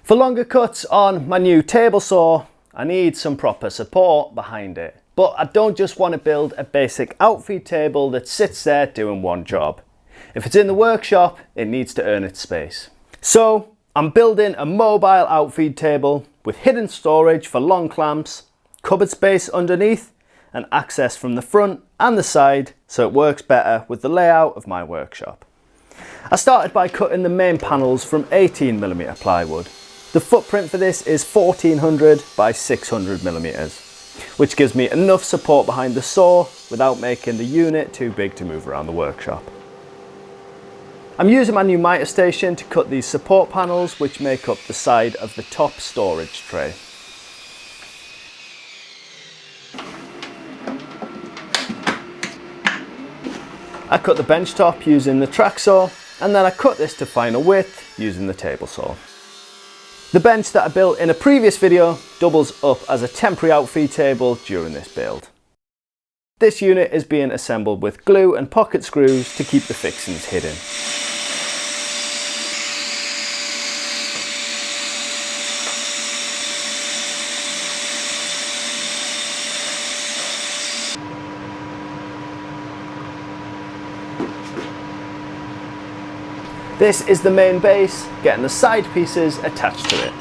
For longer cuts on my new table saw, I need some proper support behind it. But I don't just want to build a basic outfeed table that sits there doing one job. If it's in the workshop, it needs to earn its space. So I'm building a mobile outfeed table with hidden storage for long clamps, cupboard space underneath, and access from the front and the side so it works better with the layout of my workshop. I started by cutting the main panels from 18mm plywood. The footprint for this is 1400 by 600mm, which gives me enough support behind the saw without making the unit too big to move around the workshop. I'm using my new mitre station to cut these support panels which make up the side of the top storage tray. I cut the bench top using the track saw, and then I cut this to final width using the table saw. The bench that I built in a previous video doubles up as a temporary outfeed table during this build. This unit is being assembled with glue and pocket screws to keep the fixings hidden. This is the main base, getting the side pieces attached to it.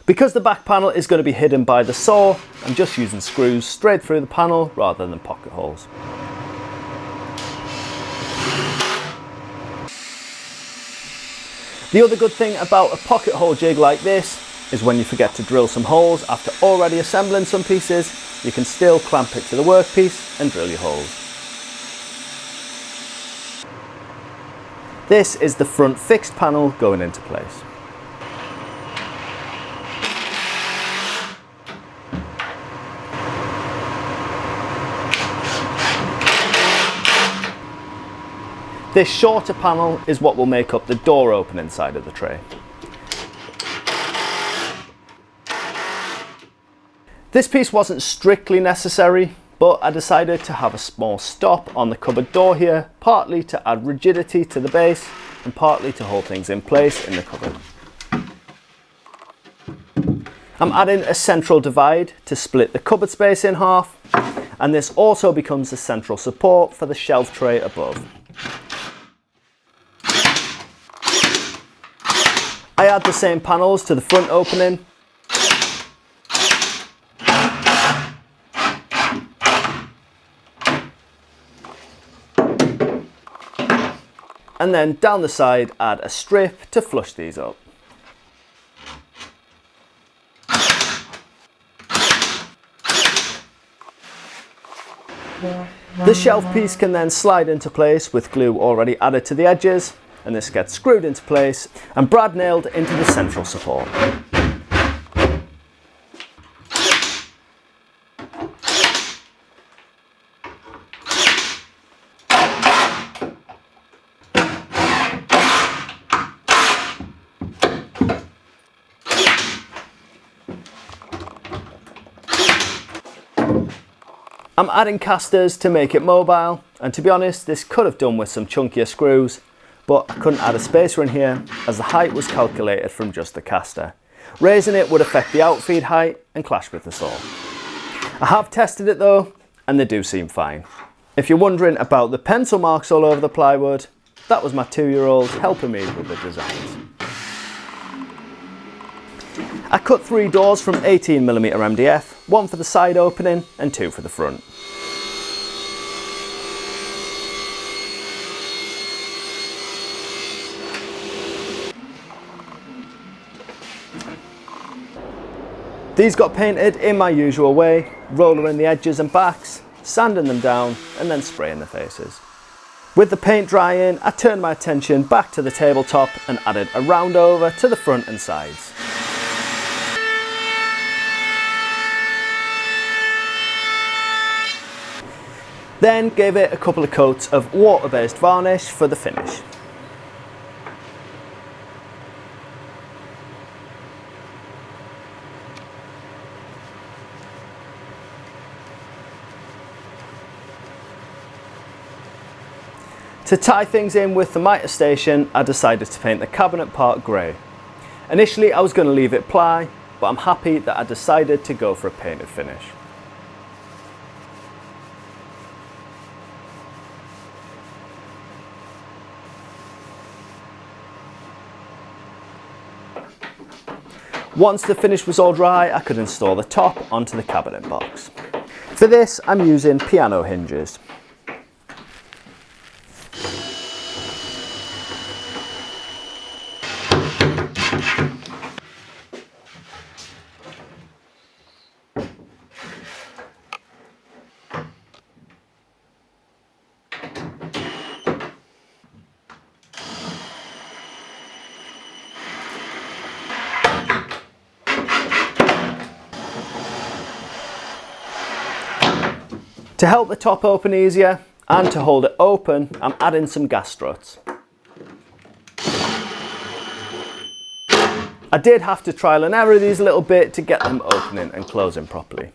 Because the back panel is going to be hidden by the saw, I'm just using screws straight through the panel rather than pocket holes. The other good thing about a pocket hole jig like this is when you forget to drill some holes after already assembling some pieces, you can still clamp it to the workpiece and drill your holes. This is the front fixed panel going into place. This shorter panel is what will make up the door opening side of the tray. This piece wasn't strictly necessary, but I decided to have a small stop on the cupboard door here, partly to add rigidity to the base and partly to hold things in place in the cupboard. I'm adding a central divide to split the cupboard space in half, and this also becomes the central support for the shelf tray above. I add the same panels to the front opening, and then down the side add a strip to flush these up. The shelf piece can then slide into place with glue already added to the edges, and this gets screwed into place and brad nailed into the central support. I'm adding castors to make it mobile, and to be honest, this could have done with some chunkier screws, but I couldn't add a spacer in here as the height was calculated from just the caster. Raising it would affect the outfeed height and clash with the saw. I have tested it though, and they do seem fine. If you're wondering about the pencil marks all over the plywood, that was my 2-year-old helping me with the designs. I cut 3 doors from 18mm MDF, 1 for the side opening and 2 for the front. These got painted in my usual way, rollering the edges and backs, sanding them down and then spraying the faces. With the paint drying, I turned my attention back to the tabletop and added a round over to the front and sides. Then gave it a couple of coats of water-based varnish for the finish. To tie things in with the mitre station, I decided to paint the cabinet part grey. Initially I was going to leave it ply, but I'm happy that I decided to go for a painted finish. Once the finish was all dry, I could install the top onto the cabinet box. For this, I'm using piano hinges. To help the top open easier and to hold it open, I'm adding some gas struts. I did have to trial and error these a little bit to get them opening and closing properly.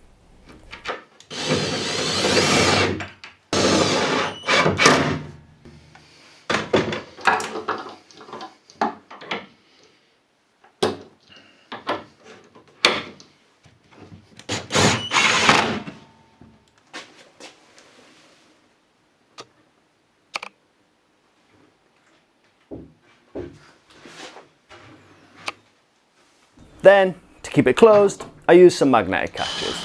Then, to keep it closed, I use some magnetic catches.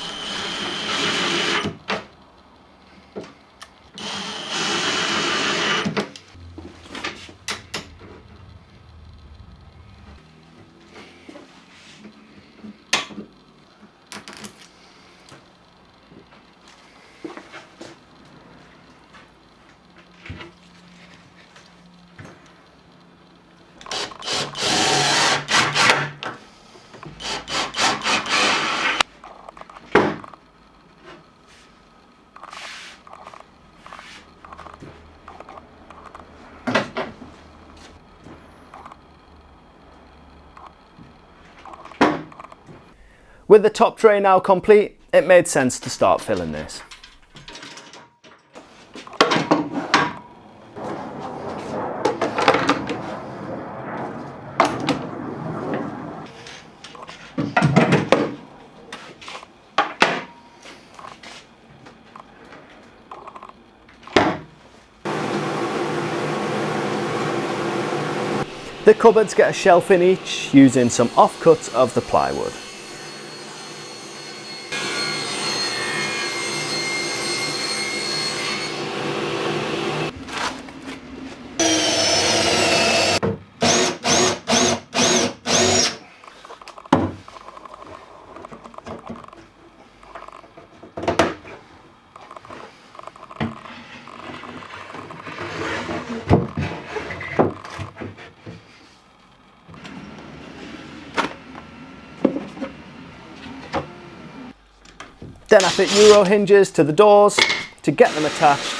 With the top tray now complete, it made sense to start filling this. The cupboards get a shelf in each using some offcuts of the plywood. Then I fit Euro hinges to the doors to get them attached,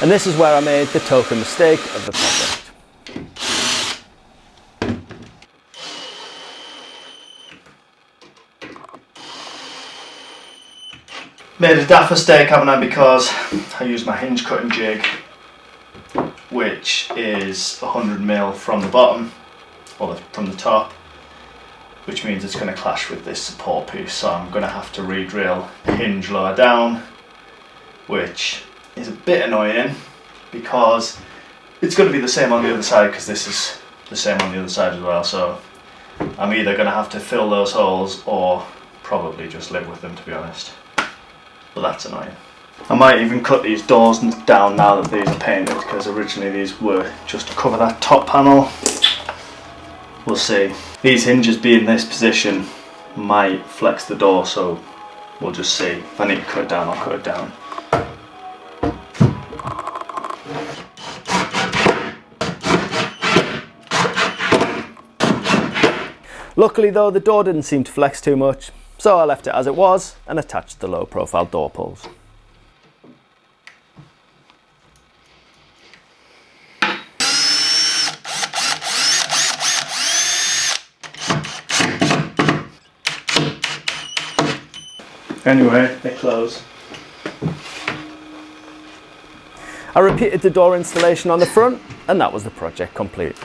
and this is where I made the token mistake of the project. Made a daft mistake, haven't I, because I used my hinge cutting jig, which is 100mm from the bottom, or from the top, which means it's going to clash with this support piece, so I'm going to have to re-drill the hinge lower down, which is a bit annoying because it's going to be the same on the other side, because this is the same on the other side as well, so I'm either going to have to fill those holes or probably just live with them, to be honest, but that's annoying. I might even cut these doors down now that these are painted, because originally these were just to cover that top panel. We'll see. These hinges being this position might flex the door, so we'll just see. If I need to cut it down, I'll cut it down. Luckily though, the door didn't seem to flex too much, so I left it as it was and attached the low profile door pulls. Anyway, they close. I repeated the door installation on the front, and that was the project complete.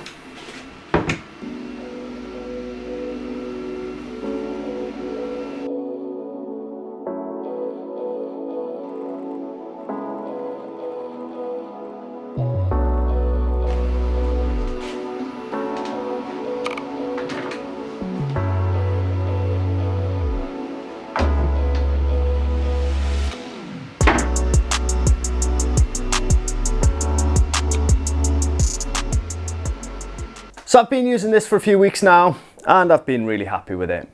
So I've been using this for a few weeks now, and I've been really happy with it.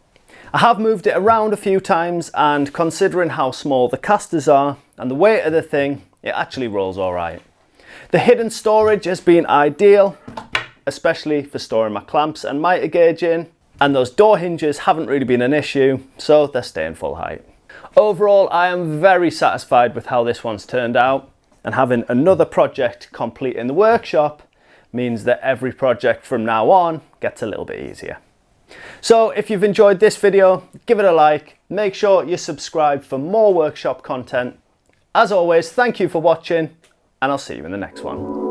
I have moved it around a few times, and considering how small the castors are and the weight of the thing, it actually rolls all right. The hidden storage has been ideal, especially for storing my clamps and mitre gauge in, and those door hinges haven't really been an issue, so they're staying full height. Overall, I am very satisfied with how this one's turned out, and having another project complete in the workshop means that every project from now on gets a little bit easier. So if you've enjoyed this video, give it a like, make sure you subscribe for more workshop content. As always, thank you for watching, and I'll see you in the next one.